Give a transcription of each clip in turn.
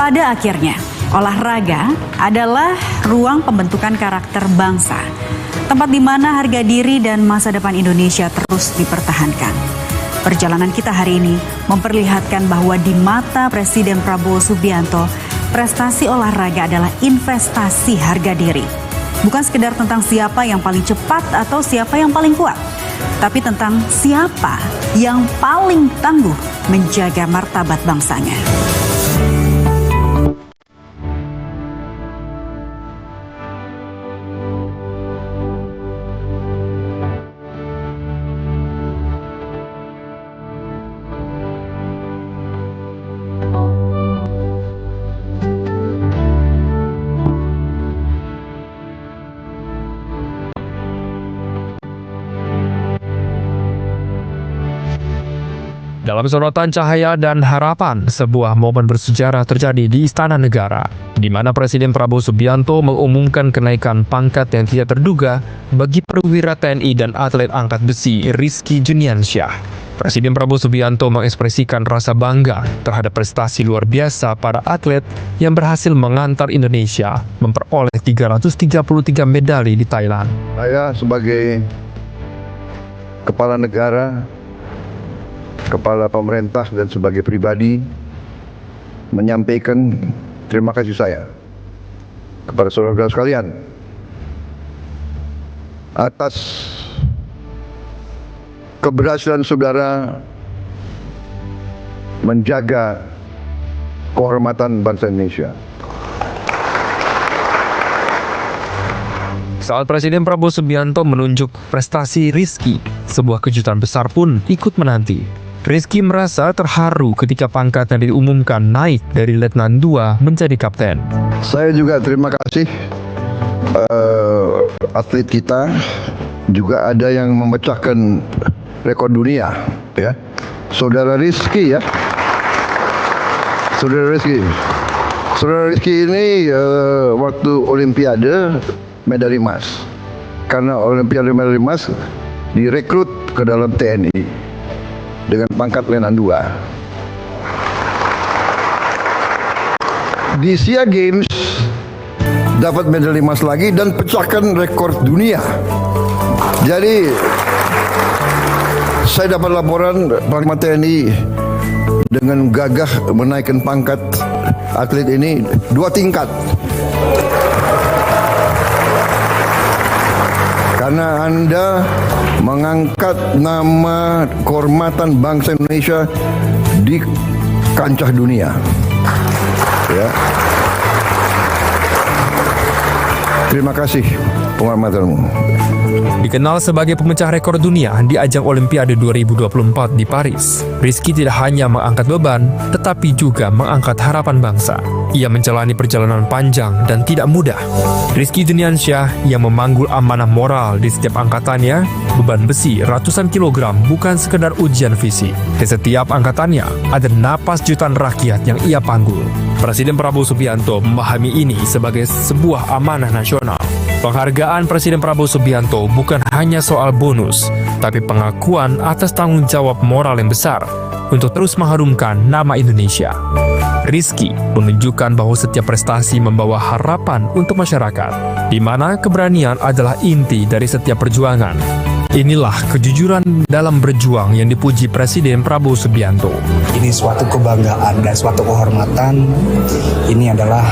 Pada akhirnya, olahraga adalah ruang pembentukan karakter bangsa, tempat di mana harga diri dan masa depan Indonesia terus dipertahankan. Perjalanan kita hari ini memperlihatkan bahwa di mata Presiden Prabowo Subianto, prestasi olahraga adalah investasi harga diri. Bukan sekedar tentang siapa yang paling cepat atau siapa yang paling kuat, tapi tentang siapa yang paling tangguh menjaga martabat bangsanya. Dalam sorotan cahaya dan harapan, sebuah momen bersejarah terjadi di Istana Negara, di mana Presiden Prabowo Subianto mengumumkan kenaikan pangkat yang tidak terduga bagi perwira TNI dan atlet angkat besi Rizky Juniansyah. Presiden Prabowo Subianto mengekspresikan rasa bangga terhadap prestasi luar biasa para atlet yang berhasil mengantar Indonesia memperoleh 333 medali di Thailand. Saya sebagai kepala negara, kepala pemerintah dan sebagai pribadi menyampaikan terima kasih saya kepada saudara-saudara sekalian atas keberhasilan saudara menjaga kehormatan bangsa Indonesia. Saat Presiden Prabowo Subianto menunjuk prestasi Rizky, sebuah kejutan besar pun ikut menanti. Rizky merasa terharu ketika pangkatnya diumumkan naik dari Letnan 2 menjadi Kapten. Saya juga terima kasih atlet kita, juga ada yang memecahkan rekor dunia, ya. Saudara Rizky ya. Saudara Rizky ini waktu Olimpiade medali emas. Karena Olimpiade medali emas direkrut ke dalam TNI dengan pangkat Letnan 2. Di SEA Games dapat medali emas lagi dan pecahkan rekor dunia. Jadi saya dapat laporan Panglima TNI dengan gagah menaikkan pangkat atlet ini 2 tingkat. Karena Anda mengangkat nama kehormatan bangsa Indonesia di kancah dunia. Ya. Terima kasih penghormatanmu. Dikenal sebagai pemecah rekor dunia di ajang Olimpiade 2024 di Paris, Rizky tidak hanya mengangkat beban, tetapi juga mengangkat harapan bangsa. Ia menjalani perjalanan panjang dan tidak mudah. Rizky Juniansyah yang memanggul amanah moral di setiap angkatannya, beban besi ratusan kilogram bukan sekedar ujian fisik. Di setiap angkatannya ada napas jutaan rakyat yang ia panggul. Presiden Prabowo Subianto memahami ini sebagai sebuah amanah nasional. Penghargaan Presiden Prabowo Subianto bukan hanya soal bonus, tapi pengakuan atas tanggung jawab moral yang besar untuk terus mengharumkan nama Indonesia. Rizky menunjukkan bahwa setiap prestasi membawa harapan untuk masyarakat, di mana keberanian adalah inti dari setiap perjuangan. Inilah kejujuran dalam berjuang yang dipuji Presiden Prabowo Subianto. Ini suatu kebanggaan dan suatu kehormatan. Ini adalah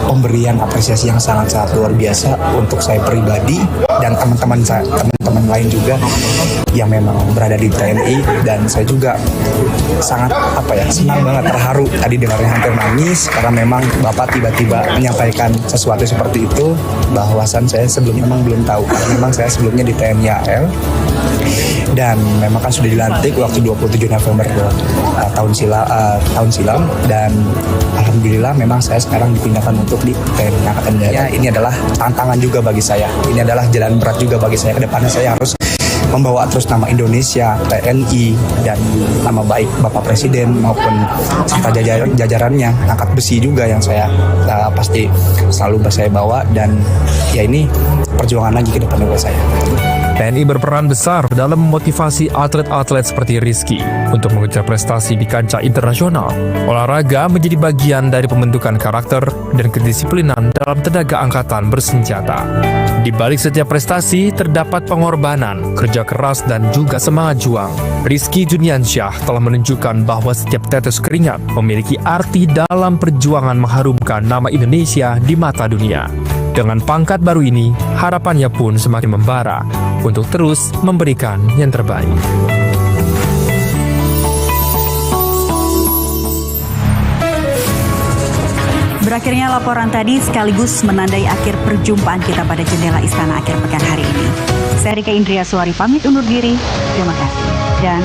pemberian apresiasi yang sangat-sangat luar biasa untuk saya pribadi dan teman-teman lain juga yang memang berada di TNI, dan saya juga sangat senang banget, terharu tadi dengarnya, hampir nangis karena memang Bapak tiba-tiba menyampaikan sesuatu seperti itu, bahwasan saya sebelumnya memang belum tahu, karena memang saya sebelumnya di TNI AL dan memang kan sudah dilantik waktu 27 November tahun silam, dan alhamdulillah memang saya sekarang dipindahkan untuk di TNI Angkatan Darat. Ini adalah tantangan juga bagi saya, ini adalah jalan berat juga bagi saya. Kedepannya saya harus membawa terus nama Indonesia, TNI, dan nama baik Bapak Presiden maupun serta jajarannya, angkat besi juga yang saya pasti selalu saya bawa, dan ya ini perjuangan lagi ke depan buat saya. TNI berperan besar dalam memotivasi atlet-atlet seperti Rizky untuk mengejar prestasi di kancah internasional. Olahraga menjadi bagian dari pembentukan karakter dan kedisiplinan dalam tenaga angkatan bersenjata. Di balik setiap prestasi terdapat pengorbanan, kerja keras, dan juga semangat juang. Rizky Juniansyah telah menunjukkan bahwa setiap tetes keringat memiliki arti dalam perjuangan mengharumkan nama Indonesia di mata dunia. Dengan pangkat baru ini, harapannya pun semakin membara untuk terus memberikan yang terbaik. Berakhirnya laporan tadi sekaligus menandai akhir perjumpaan kita pada Jendela Istana akhir pekan hari ini. Saya Rika Indria Suari pamit undur diri. Terima kasih dan